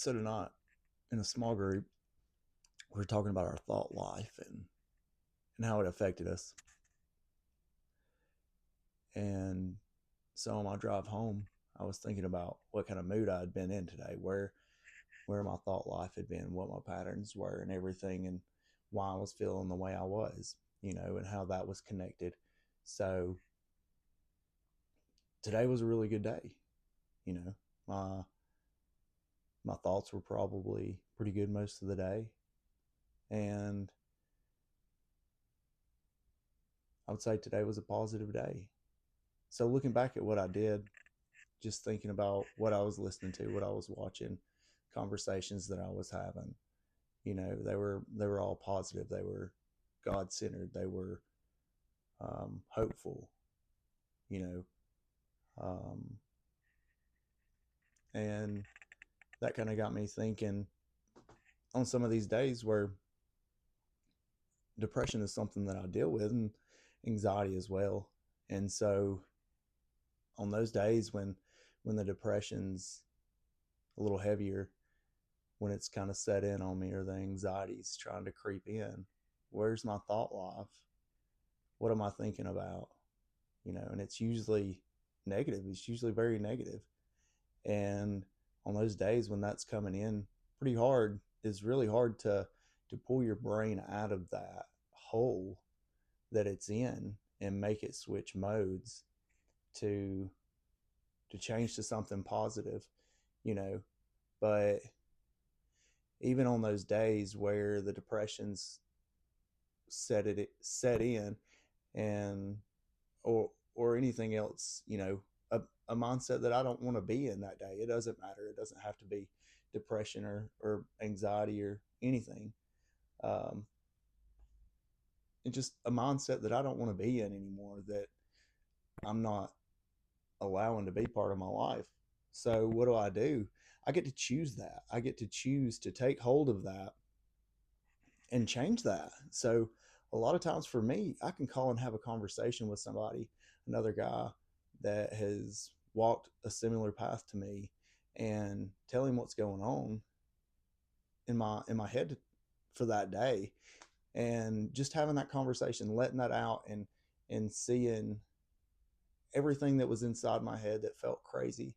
So tonight in a small group, we are talking about our thought life and how it affected us. And so on my drive home, I was thinking about what kind of mood I had been in today, where my thought life had been, what my patterns were, and everything, and why I was feeling the way I was, and how that was connected. So today was a really good day. You know, my my thoughts were probably pretty good most of the day, and I would say today was a positive day. So looking back at what I did, just thinking about what I was listening to, what I was watching, conversations that I was having, they were all positive. They were God centered. They were hopeful. You know, um, and that kind of got me thinking on some of these days where depression is something that I deal with, and anxiety as well. And so on those days when the depression's a little heavier, when it's kind of set in on me or the anxiety's trying to creep in, where's my thought life? What am I thinking about? And it's usually negative. It's usually very negative. And on those days when that's coming in pretty hard, it's really hard to pull your brain out of that hole that it's in and make it switch modes to change to something positive, you know. But even on those days where the depression's set in, and or anything else, a mindset that I don't want to be in that day. It doesn't matter. It doesn't have to be depression or anxiety or anything. Um, it's just a mindset that I don't want to be in anymore, that I'm not allowing to be part of my life. So what do? I get to choose that. I get to choose to take hold of that and change that. So a lot of times for me, I can call and have a conversation with somebody, another guy that has walked a similar path to me, and tell him what's going on in my head for that day, and just having that conversation, letting that out, and seeing everything that was inside my head that felt crazy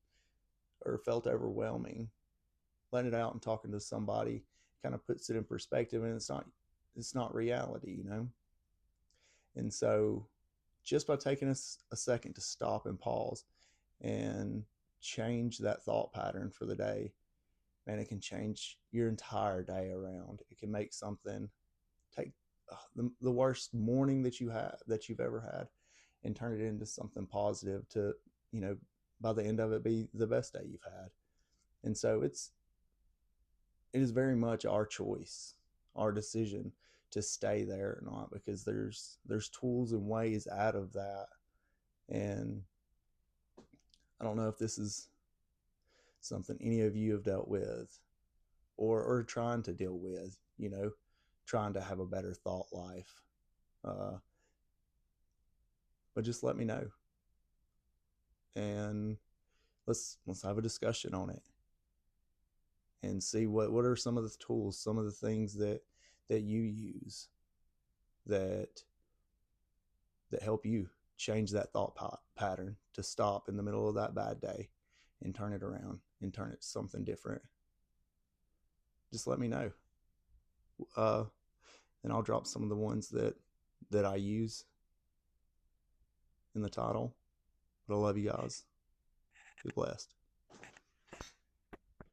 or felt overwhelming, letting it out and talking to somebody kind of puts it in perspective, and it's not reality. And so just by taking a second to stop and pause and change that thought pattern for the day, man, it can change your entire day around. It can make something, take the worst morning that you've ever had, and turn it into something positive to, you know, by the end of it, be the best day you've had. And so it is very much our choice, our decision to stay there or not, because there's tools and ways out of that. And I don't know if this is something any of you have dealt with, or trying to deal with, trying to have a better thought life. Uh, but just let me know, and let's have a discussion on it, and see what are some of the tools, some of the things that you use that help you change that thought pattern, to stop in the middle of that bad day and turn it around and turn it to something different. Just let me know. Uh, and I'll drop some of the ones that I use in the title. But I love you guys. Be blessed.